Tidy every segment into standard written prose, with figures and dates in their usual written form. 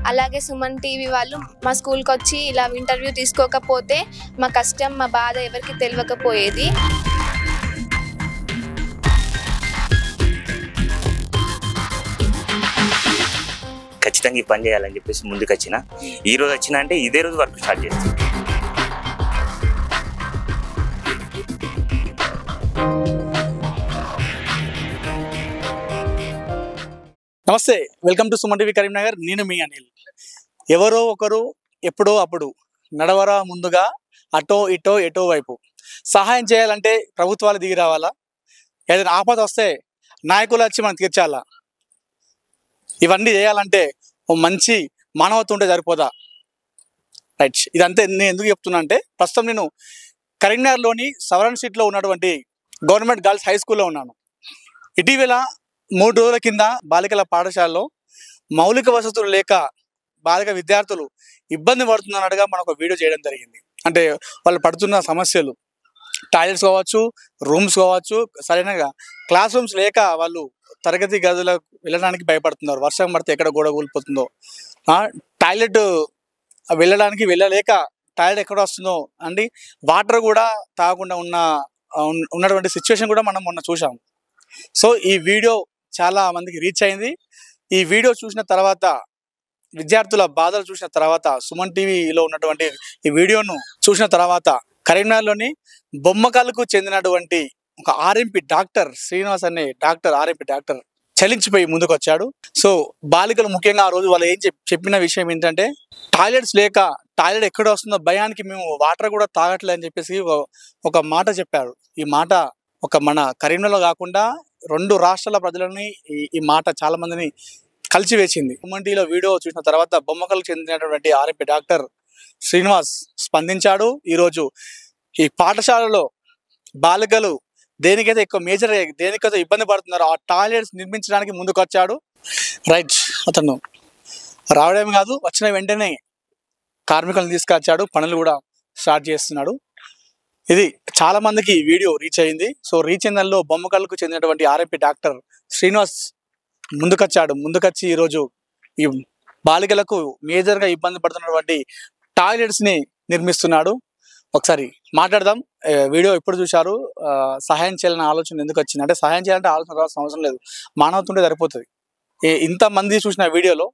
అలాగే సుమన్ టీవీ వాళ్ళు మా స్కూల్కి వచ్చి ఇలా ఇంటర్వ్యూ తీసుకోకపోతే మా కష్టం మా బాధ ఎవరికి తెలియకపోయేది. ఖచ్చితంగా ఈ పని చేయాలని చెప్పేసి ముందుకు వచ్చిన. ఈ రోజు వచ్చిన అంటే ఇదే రోజు వర్క్ స్టార్ట్ చేస్తాను. నమస్తే, welcome to Suman TV Karimnagar. నేను మీ అనిల్. ఎవరో ఒకరు ఎప్పుడో అప్పుడు నడవరా ముందుగా అటో ఇటో ఎటో వైపు. సహాయం చేయాలంటే ప్రభుత్వాలు దిగి రావాలా? ఏదైనా ఆపద వస్తే నాయకులు వచ్చి మనం తీర్చాలా? ఇవన్నీ చేయాలంటే ఓ మంచి మానవత్వం ఉంటే సరిపోదా? రైట్, ఇదంతే. నేను ఎందుకు చెప్తున్నా అంటే, ప్రస్తుతం నేను కరీంనగర్లోని సవరన్ సిటీలో ఉన్నటువంటి గవర్నమెంట్ గర్ల్స్ హై స్కూల్లో ఉన్నాను. ఇటీవల 3 రోజుల కింద బాలికల పాఠశాలలో మౌలిక వసతులు లేక బాలిక విద్యార్థులు ఇబ్బంది పడుతున్నట్టుగా మనం ఒక వీడియో చేయడం జరిగింది. అంటే వాళ్ళు పడుతున్న సమస్యలు, టాయిలెట్స్ కావచ్చు, రూమ్స్ కావచ్చు, సరైనగా క్లాస్ రూమ్స్ లేక వాళ్ళు తరగతి గదులకు వెళ్ళడానికి భయపడుతున్నారు. వర్షం పడితే ఎక్కడ గోడ కూలిపోతుందో, టాయిలెట్ వెళ్ళలేక టాయిలెట్ ఎక్కడ వస్తుందో అండి, వాటర్ కూడా తాగకుండా ఉన్నటువంటి సిచ్యువేషన్ కూడా మనం మొన్న చూసాం. సో ఈ వీడియో చాలా మందికి రీచ్ అయింది. ఈ వీడియో చూసిన తర్వాత, విద్యార్థుల బాధలు చూసిన తర్వాత, సుమన్ టీవీలో ఉన్నటువంటి ఈ వీడియోను చూసిన తర్వాత కరీంనగర్లోని బొమ్మకల్లుకు చెందినటువంటి ఒక ఆర్ఎంపీ డాక్టర్ శ్రీనివాస్ అనే ఆర్ఎంపీ డాక్టర్ చలించిపోయి ముందుకు వచ్చాడు. సో బాలికలు ముఖ్యంగా ఆ రోజు వాళ్ళు ఏం చెప్పిన విషయం ఏంటంటే, టాయిలెట్స్ లేక టాయిలెట్ ఎక్కడ వస్తుందో భయానికి మేము వాటర్ కూడా తాగట్లే అని చెప్పేసి ఒక మాట చెప్పారు. ఈ మాట మన కరీంనగర్లో కాకుండా 2 రాష్ట్రాల ప్రజలని ఈ మాట చాలా మందిని కలిసివేసింది. సుమన్ వీడియో చూసిన తర్వాత బొమ్మకల్లుకు చెందినటువంటి ఆర్ఎంపీ డాక్టర్ శ్రీనివాస్ స్పందించాడు. ఈరోజు ఈ పాఠశాలలో బాలికలు దేనికైతే ఇబ్బంది పడుతున్నారో ఆ టాయిలెట్స్ నిర్మించడానికి ముందుకు వచ్చాడు. రైట్, అతను రావడమే కాదు, వచ్చిన వెంటనే కార్మికులను తీసుకొచ్చాడు, పనులు కూడా స్టార్ట్ చేస్తున్నాడు. ఇది చాలా మందికి వీడియో రీచ్ అయింది. సో రీచ్ అయిన దానిలో బొమ్మకల్లుకు చెందినటువంటి ఆర్ఎంపీ డాక్టర్ శ్రీనివాస్ ముందుకొచ్చి ఈరోజు ఈ బాలికలకు మేజర్గా ఇబ్బంది పడుతున్నటువంటి టాయిలెట్స్ని నిర్మిస్తున్నాడు. ఒకసారి మాట్లాడదాం. వీడియో ఎప్పుడు చూశారు, సహాయం చేయాలనే ఆలోచన ఎందుకు వచ్చింది అంటే, సహాయం చేయాలంటే ఆలోచన రావాల్సిన అవసరం లేదు, మానవత్వం ఉంటే సరిపోతుంది. ఇంతమంది చూసిన వీడియోలో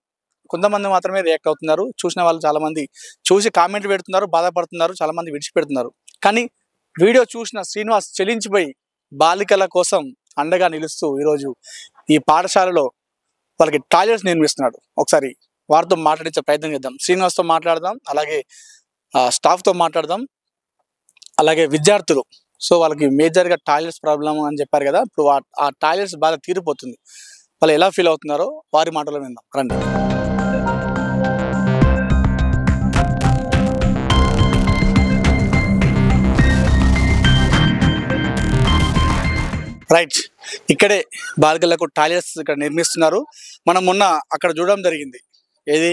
కొంతమంది మాత్రమే రియాక్ట్ అవుతున్నారు. చూసిన వాళ్ళు చాలా మంది చూసి కామెంట్ పెడుతున్నారు, బాధపడుతున్నారు, చాలా మంది విడిచిపెడుతున్నారు. కానీ వీడియో చూసిన శ్రీనివాస్ చెలించిపోయి బాలికల కోసం అండగా నిలుస్తూ ఈరోజు ఈ పాఠశాలలో వాళ్ళకి టాయిలెట్స్ నిర్మిస్తున్నాడు. ఒకసారి వారితో మాట్లాడించే ప్రయత్నం చేద్దాం. శ్రీనివాస్తో మాట్లాడదాం, అలాగే స్టాఫ్తో మాట్లాడదాం, అలాగే విద్యార్థులు. సో వాళ్ళకి మేజర్గా టాయిలెట్స్ ప్రాబ్లం అని చెప్పారు కదా, ఇప్పుడు ఆ టాయిలెట్స్ బాగా తీరిపోతుంది. వాళ్ళు ఎలా ఫీల్ అవుతున్నారో వారి మాటలో విందాం, రండి. రైట్, ఇక్కడే బాలికలకు టాయిలెట్స్ ఇక్కడ నిర్మిస్తున్నారు. మనం మొన్న అక్కడ చూడడం జరిగింది. ఏది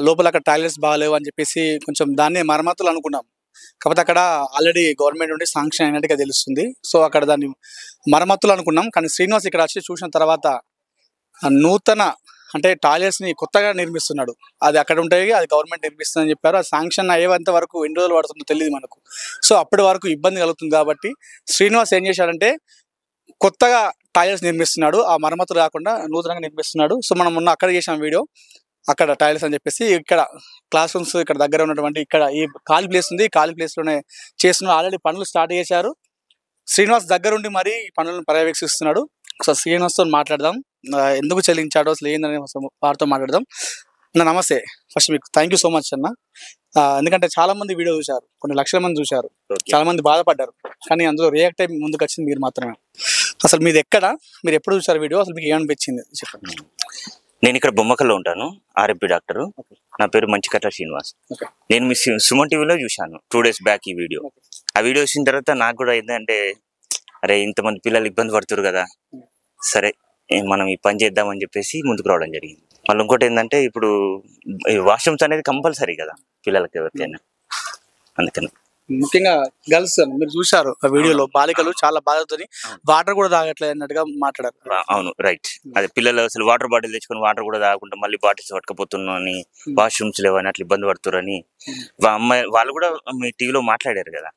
లోపల అక్కడ టాయిలెట్స్ బాగాలేవు అని చెప్పేసి కొంచెం దాన్ని మరమ్మతులు అనుకున్నాం. కాకపోతే అక్కడ ఆల్రెడీ గవర్నమెంట్ నుండి శాంక్షన్ అయినట్టుగా తెలుస్తుంది. సో అక్కడ దాన్ని మరమ్మతులు అనుకున్నాం. కానీ శ్రీనివాస్ ఇక్కడ వచ్చి చూసిన తర్వాత నూతన అంటే టాయిలెట్స్ని కొత్తగా నిర్మిస్తున్నాడు. అది అక్కడ ఉంటాయి, అది గవర్నమెంట్ నిర్మిస్తుందని చెప్పారు. అది శాంక్షన్ అయ్యేంత వరకు ఎన్ని రోజులు పడుతుందో తెలియదు మనకు. సో అప్పటి వరకు ఇబ్బంది కలుగుతుంది కాబట్టి శ్రీనివాస్ ఏం చేశాడంటే, కొత్తగా టాయిలెట్స్ నిర్మిస్తున్నాడు. ఆ మరమ్మతులు కాకుండా నూతనంగా నిర్మిస్తున్నాడు. సో మనం మొన్న అక్కడ చేసాం వీడియో, అక్కడ టాయిలెట్స్ అని చెప్పేసి. ఇక్కడ క్లాస్ రూమ్స్ ఇక్కడ దగ్గర ఉన్నటువంటి ఇక్కడ ఈ ఖాళీ ప్లేస్ ఉంది, ఖాళీ ప్లేస్లోనే చేస్తున్నారు. ఆల్రెడీ పనులు స్టార్ట్ చేశారు. శ్రీనివాస్ దగ్గరుండి మరి ఈ పనులను పర్యవేక్షిస్తున్నాడు. ఒకసారి శ్రీనివాస్తో మాట్లాడదాం, ఎందుకు చెల్లించాడో అసలు ఏందని వారితో మాట్లాడదాం. అన్న నమస్తే. ఫస్ట్ మీకు థ్యాంక్ యూ సో మచ్ అన్న. ఎందుకంటే చాలా మంది వీడియో చూశారు, కొన్ని లక్షల మంది చూశారు, చాలా మంది బాధపడ్డారు. కానీ అందులో రియాక్ట్ అయ్యి ముందుకు వచ్చింది మీరు మాత్రమే. అసలు మీది ఎక్కడ, మీరు ఎప్పుడు చూసారు వీడియో, అసలు మీకు ఏమనిపించింది చెప్పండి. నేను ఇక్కడ బొమ్మకల్లో ఉంటాను, ఆర్ఎంపీ డాక్టర్. నా పేరు మంచికట్ల శ్రీనివాస్. నేను మీ సుమన్ టీవీలో చూశాను 2 days బ్యాక్ ఈ వీడియో. ఆ వీడియో వచ్చిన తర్వాత నాకు కూడా ఏంటంటే, అరే ఇంతమంది పిల్లలు ఇబ్బంది పడుతున్నారు కదా, సరే మనం ఈ పని చేద్దామని చెప్పేసి ముందుకు రావడం జరిగింది. మళ్ళీ ఇంకోటి ఏంటంటే, ఇప్పుడు వాష్రూమ్స్ అనేది కంపల్సరీ కదా పిల్లలకి ఎవరికైనా, అందుకని ముఖ్యంగా గర్ల్స్ మీరు చూశారు ఆ వీడియోలో బాలికలు చాలా బాధతో వాటర్ కూడా తాగట్లేదు అన్నట్టుగా మాట్లాడారు. అవును, రైట్. అదే పిల్లలు అసలు వాటర్ బాటిల్ తెచ్చుకొని వాటర్ కూడా తాగకుండా మళ్ళీ బాటిల్స్ పట్టుకపోతున్నాని, వాష్రూమ్స్ లేవని అట్లా ఇబ్బంది పడుతున్నారని అమ్మాయి వాళ్ళు కూడా మీ టీవీలో మాట్లాడారు కదా.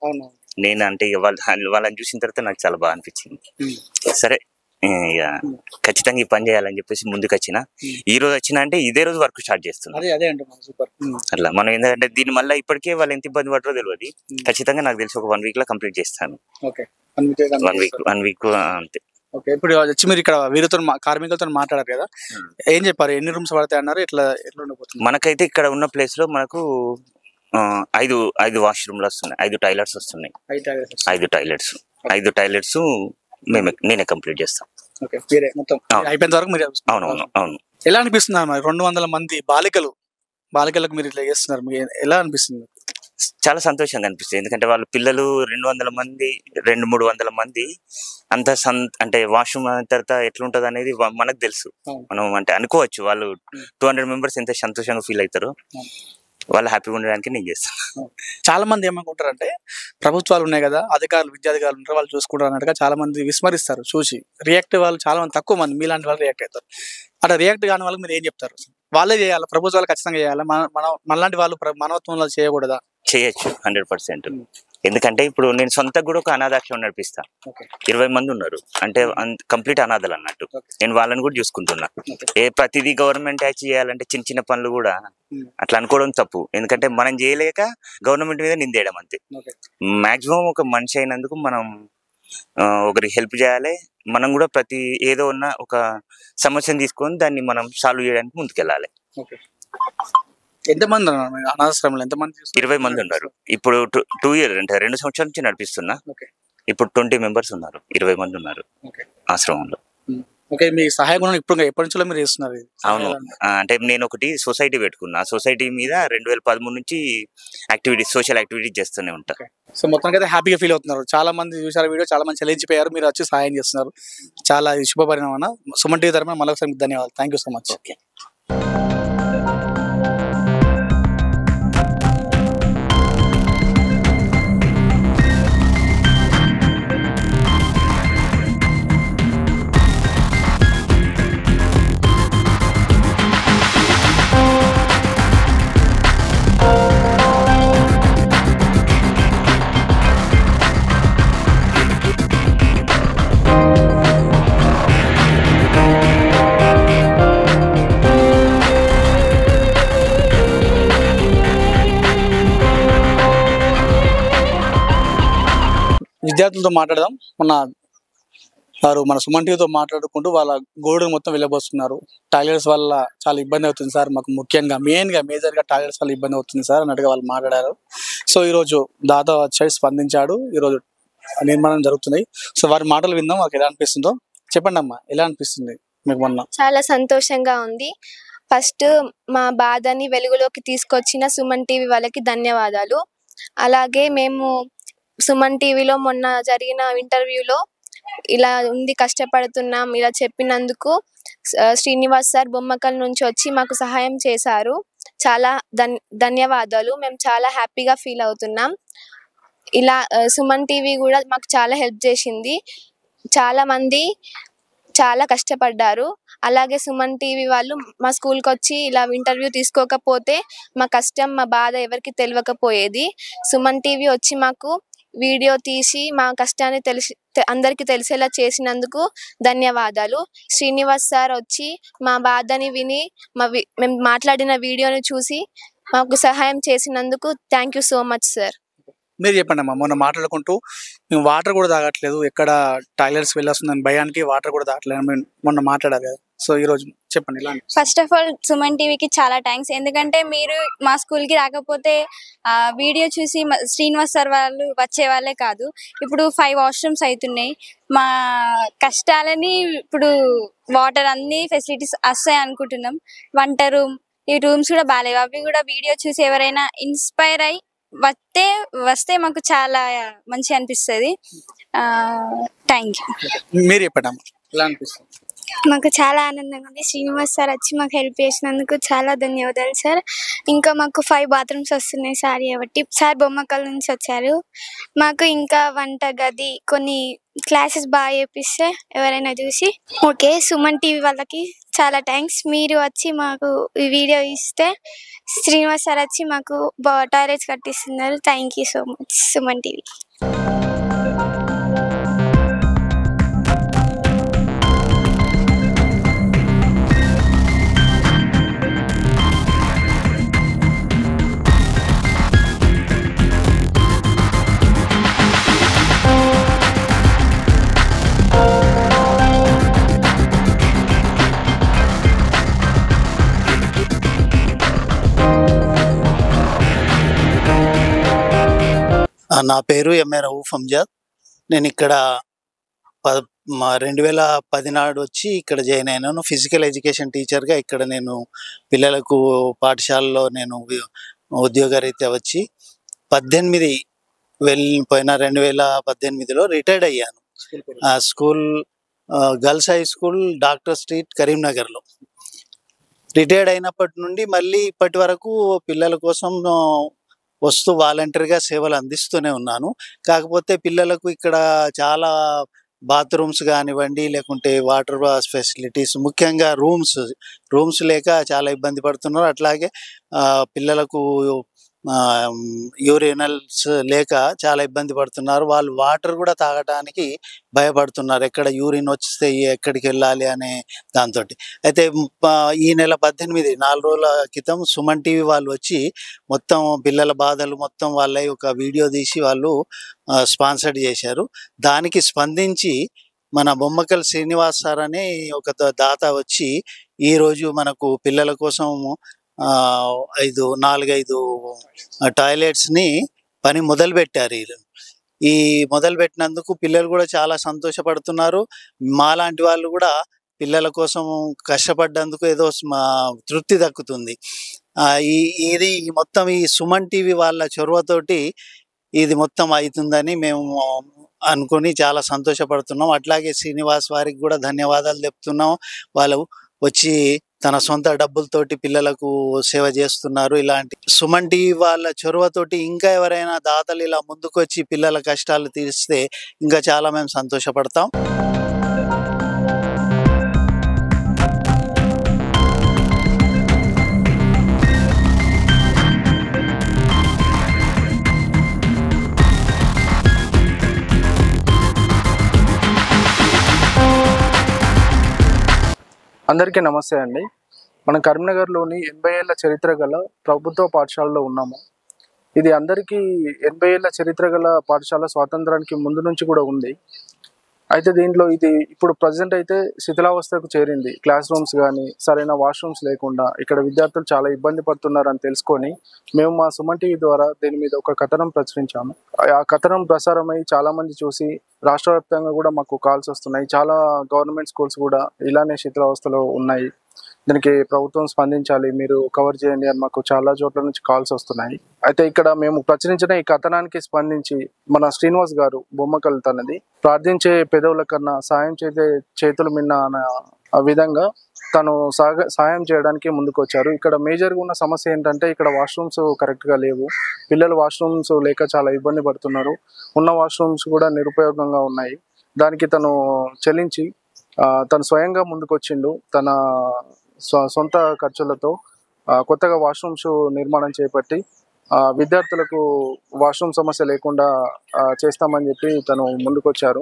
నేను అంటే వాళ్ళని చూసిన తర్వాత నాకు చాలా బాగా అనిపించింది. సరే ఇక ఖచ్చితంగా ఈ పని చేయాలని చెప్పేసి ముందుకు వచ్చిన. ఈ రోజు వచ్చిన అంటే ఇదే రోజు వర్క్ స్టార్ట్ చేస్తున్నాం. అట్లా మనం ఏంటంటే దీని మళ్ళీ ఇప్పటికే వాళ్ళు ఎంత ఇబ్బంది పడరో తెలియదు. ఖచ్చితంగా నాకు తెలిసి ఒక 1 week లో కంప్లీట్ చేస్తాను. 1 week అంతే. ఓకే, ఇప్పుడు వచ్చి మీరు ఇక్కడ వీరితో కార్మికులతో మాట్లాడారు కదా, ఏం చెప్పారు? ఎన్ని రూమ్స్ పడతాయి అన్నారు? ఎట్లా ఉండబోతుంది? మనకైతే ఇక్కడ ఉన్న ప్లేస్ లో మనకు 5 వాష్రూమ్లు వస్తున్నాయి, 5 టాయిలెట్స్ వస్తున్నాయి. 5 టాయిలెట్స్ నేనే కంప్లీట్ చేస్తాను. అయిపోయిన వరకు మీరు? అవును. ఎలా అనిపిస్తుంది మరి 200 మంది బాలికలకు మీరు ఇట్లా చేస్తున్నారు, ఎలా అనిపిస్తుంది? చాలా సంతోషంగా అనిపిస్తుంది. ఎందుకంటే వాళ్ళ పిల్లలు 200 మంది 200-300 మంది అంత అంటే వాష్రూమ్ తర్వాత ఎట్లుంటది అనేది మనకు తెలుసు. మనం అంటే అనుకోవచ్చు వాళ్ళు 200 members ఎంత సంతోషంగా ఫీల్ అవుతారో. వాళ్ళు హ్యాపీగా ఉండడానికి నేను చేస్తాను. చాలా మంది ఏమనుకుంటారంటే ప్రభుత్వాలు ఉన్నాయి కదా, విద్యాధికారులు ఉంటారు, వాళ్ళు చూసుకుంటారు అన్నట్టుగా చాలా మంది విస్మరిస్తారు. చూసి రియాక్ట్ వాళ్ళు చాలా మంది తక్కువ మంది మీలాంటి వాళ్ళు రియాక్ట్ అవుతారు. అట్లా రియాక్ట్ కాని వాళ్ళకి మీరు ఏం చెప్తారు? వాళ్ళే చేయాలి, ప్రభుత్వాలు ఖచ్చితంగా చేయాలి, మనలాంటి వాళ్ళు మానవత్వంలో చేయకూడదా? చేయొచ్చు 100%. ఎందుకంటే ఇప్పుడు నేను సొంతంగా కూడా ఒక అనాథాశ్రమం నడిపిస్తా. 20 మంది ఉన్నారు, అంటే కంప్లీట్ అనాథలు అన్నట్టు. నేను వాళ్ళని కూడా చూసుకుంటున్నా. ప్రతిదీ గవర్నమెంట్ యాక్ట్ చేయాలంటే చిన్న పనులు కూడా అట్లా అనుకోవడం తప్పు. ఎందుకంటే మనం చేయలేక గవర్నమెంట్ మీద నిందేయడం అంతే. మాక్సిమం ఒక మనిషి అయినందుకు మనం ఒకరికి హెల్ప్ చేయాలి. మనం కూడా ఏదో ఉన్న ఒక సమస్యను తీసుకొని దాన్ని మనం సాల్వ్ చేయడానికి ముందుకెళ్ళాలి. ఎంతమంది అనాథాశ్రమంలో? ఎంతమంది? 20 మంది ఉన్నారు. ఇప్పుడు 2 years అంటే 2 సంవత్సరాల నుంచి నడిపిస్తున్నా. ఇప్పుడు 20 members ఉన్నారు, 20 మంది ఉన్నారు ఆశ్రమంలో. మీ సహాయ గుణం ఎప్పటి నుంచో మీరు చేస్తున్నారు? అవును, అంటే నేను ఒకటి సొసైటీ పెట్టుకున్నా. సొసైటీ మీద 2013 నుంచి సోషల్ యాక్టివిటీస్ చేస్తూనే ఉంటా. సో మొత్తానికి అయితే హ్యాపీగా ఫీల్ అవుతున్నారు. చాలా మంది చూసారు వీడియో, చాలా మంది చెల్లించిపోయారు, మీరు వచ్చి సహాయం చేస్తున్నారు. చాలా శుభపరిణామం. సుమన్ టీవీ తరపున మరొకసారి ధన్యవాదాలు. Thank you so much. విద్యార్థులతో మాట్లాడదాం. మన సుమన్ టీవీతో మాట్లాడుకుంటూ వాళ్ళ గోడును మొత్తం వెళ్ళబోస్తున్నారు. టాయిలెట్స్ వల్ల చాలా ఇబ్బంది అవుతుంది సార్, మాకు ముఖ్యంగా మేజర్గా టాయిలెట్స్ వల్ల ఇబ్బంది అవుతుంది సార్ అన్నట్టుగా వాళ్ళు మాట్లాడారు. సో ఈరోజు దాదా వచ్చి స్పందించాడు. ఈరోజు నిర్మాణం జరుగుతుంది. సో వారి మాటలు విందాం, మాకు ఎలా అనిపిస్తుందో. చెప్పండి అమ్మా, ఎలా అనిపిస్తుంది మీకు? మొన్న చాలా సంతోషంగా ఉంది. ఫస్ట్ మా బాధని వెలుగులోకి తీసుకొచ్చిన సుమన్ టీవీ వాళ్ళకి ధన్యవాదాలు. అలాగే మేము సుమన్ టీవీలో మొన్న జరిగిన ఇంటర్వ్యూలో ఇలా ఉంది, కష్టపడుతున్నాం ఇలా చెప్పినందుకు శ్రీనివాస్ సార్ బొమ్మకల్ నుంచి వచ్చి మాకు సహాయం చేశారు. చాలా ధన్యవాదాలు. మేము చాలా హ్యాపీగా ఫీల్ అవుతున్నాం. ఇలా సుమన్ టీవీ కూడా మాకు చాలా హెల్ప్ చేసింది. చాలా మంది చాలా కష్టపడ్డారు. అలాగే సుమన్ టీవీ వాళ్ళు మా స్కూల్కి వచ్చి ఇలా ఇంటర్వ్యూ తీసుకోకపోతే మా కష్టం మా బాధ ఎవరికి తెలియకపోయేది. సుమన్ టీవీ వచ్చి మాకు వీడియో తీసి మా కష్టాన్ని అందరికి తెలిసేలా చేసినందుకు ధన్యవాదాలు. శ్రీనివాస్ సార్ వచ్చి మా బాధని విని మేము మాట్లాడిన వీడియోని చూసి మాకు సహాయం చేసినందుకు thank you so much sir. మీరు చెప్పండి అమ్మా, మొన్న మాట్లాడుకుంటూ మేము వాటర్ కూడా తాగట్లేదు, ఎక్కడ టాయిలెట్స్ వెళ్ళొస్తుందని భయానికి వాటర్ కూడా తాగట్లేదు మొన్న మాట్లాడారు కదా. సో ఈరోజు చెప్పండి. ఫస్ట్ ఆఫ్ ఆల్ సుమన్ టీవీకి చాలా థ్యాంక్స్. ఎందుకంటే మీరు మా స్కూల్కి రాకపోతే వీడియో చూసి శ్రీనివాస్ సార్ వాళ్ళు వచ్చే వాళ్ళే కాదు. ఇప్పుడు 5 వాష్రూమ్స్ అవుతున్నాయి. మా కష్టాలని ఇప్పుడు వాటర్ అన్ని ఫెసిలిటీస్ వస్తాయి అనుకుంటున్నాం. వంట రూమ్, ఈ రూమ్స్ కూడా బాగాలేవు. అవి కూడా వీడియో చూసి ఎవరైనా ఇన్స్పైర్ అయ్యి వస్తే మాకు చాలా మంచి అనిపిస్తుంది. Thank you. మీరు చెప్పండి ఎలా అనిపిస్తుంది? మాకు చాలా ఆనందంగా ఉంది. శ్రీనివాస్ సార్ వచ్చి మాకు హెల్ప్ చేసినందుకు చాలా ధన్యవాదాలు సార్. ఇంకా మాకు 5 బాత్రూమ్స్ వస్తున్నాయి సార్ కాబట్టి. సార్ బొమ్మకల్ నుంచి వచ్చారు. మాకు ఇంకా వంట గది కొన్ని క్లాసెస్ బాగా చేపిస్తే ఎవరైనా చూసి ఓకే. సుమన్ టీవీ వాళ్ళకి చాలా థ్యాంక్స్. మీరు వచ్చి మాకు ఈ వీడియో ఇస్తే శ్రీనివాస్ సార్ వచ్చి మాకు టాయిలెట్స్ కట్టిస్తున్నారు. Thank you so much Suman TV. నా పేరు ఎంఏ రౌఫ్ అంజాద్. నేను ఇక్కడ 2010 నాడు వచ్చి ఇక్కడ జాయిన్ అయినాను. ఫిజికల్ ఎడ్యుకేషన్ టీచర్గా ఇక్కడ నేను పిల్లలకు పాఠశాలలో నేను ఉద్యోగరీత్యా వచ్చి 2018లో రిటైర్డ్ అయ్యాను. School girls high school doctor street కరీంనగర్లో. రిటైర్డ్ అయినప్పటి నుండి మళ్ళీ ఇప్పటి వరకు పిల్లల కోసం వస్తూ వాలంటీర్గా సేవలు అందిస్తూనే ఉన్నాను. కాకపోతే పిల్లలకు ఇక్కడ చాలా బాత్రూమ్స్ కానివ్వండి, లేకుంటే వాటర్ ఫెసిలిటీస్, ముఖ్యంగా రూమ్స్ లేక చాలా ఇబ్బంది పడుతున్నారు. అట్లాగే పిల్లలకు యూరినల్స్ లేక చాలా ఇబ్బంది పడుతున్నారు. వాళ్ళు వాటర్ కూడా తాగడానికి భయపడుతున్నారు. ఎక్కడ యూరిన్ వస్తే ఎక్కడికి వెళ్ళాలి అనే దాంతో. అయితే ఈ నెల 18 4 రోజుల క్రితం సుమన్ టీవీ వాళ్ళు వచ్చి మొత్తం పిల్లల బాధలు మొత్తం వాళ్ళ ఒక వీడియో తీసి వాళ్ళు స్పాన్సర్ చేశారు. దానికి స్పందించి మన బొమ్మకల్ శ్రీనివాస్ సార్ అనే ఒక దాత వచ్చి ఈరోజు మనకు పిల్లల కోసం 4-5 టాయిలెట్స్ని పని మొదలుపెట్టారు. ఈ మొదలుపెట్టినందుకు పిల్లలు కూడా చాలా సంతోషపడుతున్నారు. మాలాంటి వాళ్ళు కూడా పిల్లల కోసం కష్టపడ్డందుకు ఏదో తృప్తి దక్కుతుంది. ఇది మొత్తం ఈ సుమన్ టీవీ వాళ్ళ చొరవతోటి ఇది మొత్తం అవుతుందని మేము అనుకొని చాలా సంతోషపడుతున్నాం. అట్లాగే శ్రీనివాస్ వారికి కూడా ధన్యవాదాలు చెప్తున్నాం. వాళ్ళు వచ్చి తన సొంత డబ్బులతోటి పిల్లలకు సేవ చేస్తున్నారు. ఇలాంటి సుమన్ టీవీ వాళ్ళ చొరవతోటి ఇంకా ఎవరైనా దాతలు ఇలా ముందుకొచ్చి పిల్లల కష్టాలు తీరిస్తే ఇంకా చాలా మేము సంతోషపడతాం. అందరికీ నమస్తే అండి. మన కరీంనగర్లోని 80 ఏళ్ల చరిత్ర గల ప్రభుత్వ పాఠశాలలో ఉన్నాము. ఇది అందరికీ 80 ఏళ్ల చరిత్ర గల పాఠశాల స్వాతంత్రానికి ముందు నుంచి కూడా ఉంది. అయితే దీంట్లో ఇది ఇప్పుడు ప్రజెంట్ అయితే శిథిలావస్థకు చేరింది. క్లాస్ రూమ్స్ కానీ సరైన వాష్రూమ్స్ లేకుండా ఇక్కడ విద్యార్థులు చాలా ఇబ్బంది పడుతున్నారని తెలుసుకొని మేము మా సుమన్ టీవీ ద్వారా దీని మీద ఒక కథనం ప్రచురించాము. ఆ కథనం ప్రసారమై చాలా మంది చూసి రాష్ట్ర వ్యాప్తంగా కూడా మాకు కాల్స్ వస్తున్నాయి. చాలా గవర్నమెంట్ స్కూల్స్ కూడా ఇలానే శిథిలావస్థలో ఉన్నాయి, దీనికి ప్రభుత్వం స్పందించాలి, మీరు కవర్ చేయండి అని మాకు చాలా చోట్ల నుంచి కాల్స్ వస్తున్నాయి. అయితే ఇక్కడ మేము ప్రచురించిన ఈ కథనానికి స్పందించి మన శ్రీనివాస్ గారు బొమ్మకల్ తనది ప్రార్థించే పెదవుల కన్నా సాయం చేసే చేతులు మిన్న అన్న విధంగా తను సాయం చేయడానికి ముందుకు వచ్చారు. ఇక్కడ మేజర్గా ఉన్న సమస్య ఏంటంటే ఇక్కడ వాష్రూమ్స్ కరెక్ట్గా లేవు. పిల్లలు వాష్రూమ్స్ లేక చాలా ఇబ్బంది పడుతున్నారు. ఉన్న వాష్రూమ్స్ కూడా నిరుపయోగంగా ఉన్నాయి. దానికి తను చెల్లించి తను స్వయంగా ముందుకు వచ్చిండు. తన సొంత ఖర్చులతో కొత్తగా వాష్రూమ్స్ నిర్మాణం చేపట్టి విద్యార్థులకు వాష్రూమ్ సమస్య లేకుండా చేస్తామని చెప్పి తను ముందుకొచ్చారు.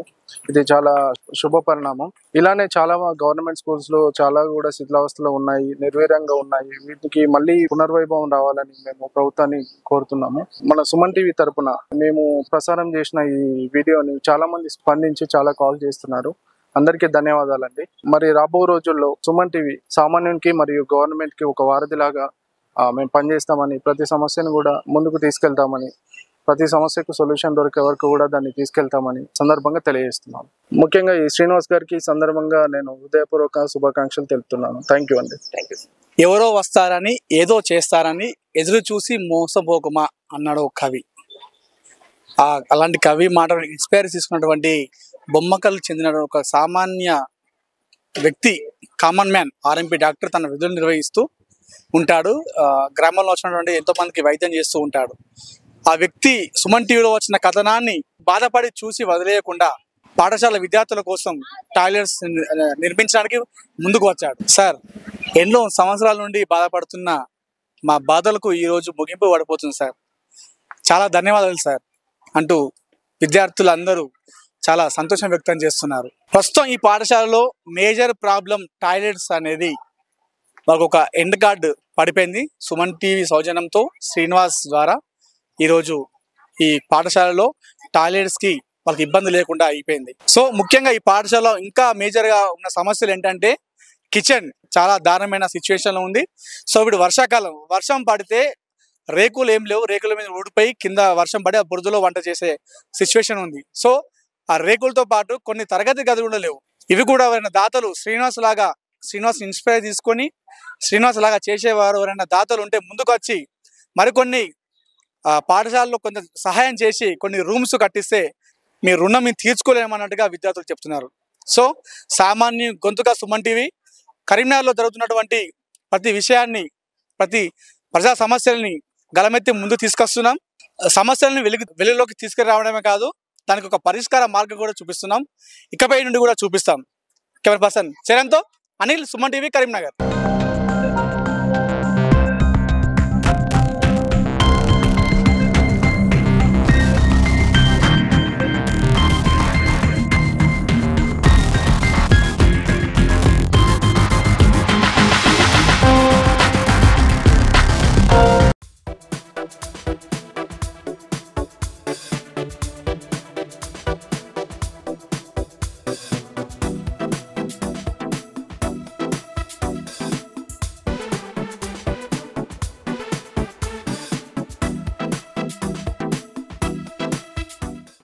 ఇది చాలా శుభ పరిణామం. ఇలానే చాలా గవర్నమెంట్ స్కూల్స్ లో చాలా కూడా శిథిలావస్థలో ఉన్నాయి, నిర్వీర్యంగా ఉన్నాయి. వీటికి మళ్ళీ పునర్వైభవం రావాలని మేము ప్రభుత్వాన్ని కోరుతున్నాము. మన సుమన్ టీవీ తరపున మేము ప్రసారం చేసిన ఈ వీడియోని చాలా మంది స్పందించి చాలా కాల్ చేస్తున్నారు. అందరికీ ధన్యవాదాలండి. మరి రాబో రోజుల్లో సుమన్ టీవీ సామాన్యునికి మరియు గవర్నమెంట్ కి ఒక వారధిలాగా మేము పనిచేస్తామని, ప్రతి సమస్యను కూడా ముందుకు తీసుకెళ్తామని, ప్రతి సమస్యకు సొల్యూషన్ దొరికే వరకు కూడా దాన్ని తీసుకెళ్తామని సందర్భంగా తెలియజేస్తున్నాను. ముఖ్యంగా ఈ శ్రీనివాస్ గారికి సందర్భంగా నేను హృదయపూర్వక శుభాకాంక్షలు తెలుపుతున్నాను. థ్యాంక్ యూ అండి. ఎవరో వస్తారని ఏదో చేస్తారని ఎదురు చూసి మోసపోకుమా అన్నాడు ఒక కవి. అలాంటి కవి మాట ఇన్స్పైర్ తీసుకున్నటువంటి బొమ్మకల్ చెందిన ఒక సామాన్య వ్యక్తి, కామన్ మ్యాన్, ఆర్ఎంపీ డాక్టర్ తన విధులు నిర్వహిస్తూ ఉంటాడు. గ్రామంలో వచ్చినటువంటి ఎంతో మందికి వైద్యం చేస్తూ ఉంటాడు. ఆ వ్యక్తి సుమన్ టీవీలో వచ్చిన కథనాన్ని బాధపడి చూసి వదిలేయకుండా పాఠశాల విద్యార్థుల కోసం టాయిలెట్స్ నిర్మించడానికి ముందుకు వచ్చాడు. సార్, ఎన్నో సంవత్సరాల నుండి బాధపడుతున్న మా బాధలకు ఈరోజు ముగింపు పడిపోతుంది సార్. చాలా ధన్యవాదాలు సార్ అంటూ విద్యార్థులందరూ చాలా సంతోషం వ్యక్తం చేస్తున్నారు. ప్రస్తుతం ఈ పాఠశాలలో మేజర్ ప్రాబ్లం టాయిలెట్స్ అనేది మాకు ఒక ఎండ్ కార్డ్ పడిపోయింది. సుమన్ టీవీ సౌజన్యంతో శ్రీనివాస్ ద్వారా ఈరోజు ఈ పాఠశాలలో టాయిలెట్స్కి వాళ్ళకి ఇబ్బంది లేకుండా అయిపోయింది. సో ముఖ్యంగా ఈ పాఠశాలలో ఇంకా మేజర్గా ఉన్న సమస్యలు ఏంటంటే కిచెన్ చాలా దారుణమైన సిచ్యువేషన్లో ఉంది. సో ఇప్పుడు వర్షాకాలం, వర్షం పడితే రేకులు ఏం లేవు, రేకుల మీద ఊడిపోయి కింద వర్షం పడి ఆ బురదలో వంట చేసే సిచ్యువేషన్ ఉంది. సో ఆ రేకులతో పాటు కొన్ని తరగతి గదులు కూడా లేవు. ఇవి కూడా ఎవరైనా దాతలు శ్రీనివాస్ ఇన్స్పైర్ తీసుకొని శ్రీనివాస్ లాగా చేసేవారు ఎవరైనా దాతలు ఉంటే ముందుకు వచ్చి మరికొన్ని పాఠశాలలో కొంచెం సహాయం చేసి కొన్ని రూమ్స్ కట్టిస్తే మీ రుణం మేము తీర్చుకోలేమన్నట్టుగా విద్యార్థులు చెప్తున్నారు. సో సామాన్య గొంతుగా సుమన్ టీవీ కరీంనగర్లో జరుగుతున్నటువంటి ప్రతి విషయాన్ని, ప్రతి ప్రజా సమస్యల్ని గలమెత్తి ముందు తీసుకొస్తున్నాం. సమస్యలను వెలుగులోకి తీసుకురావడమే కాదు, దానికి ఒక పరిష్కార మార్గం కూడా చూపిస్తున్నాం. ఇకపై నుండి కూడా చూపిస్తాం. కెమెరా పర్సన్ చరణ్తో అనిల్, సుమన్ టీవీ, కరీంనగర్.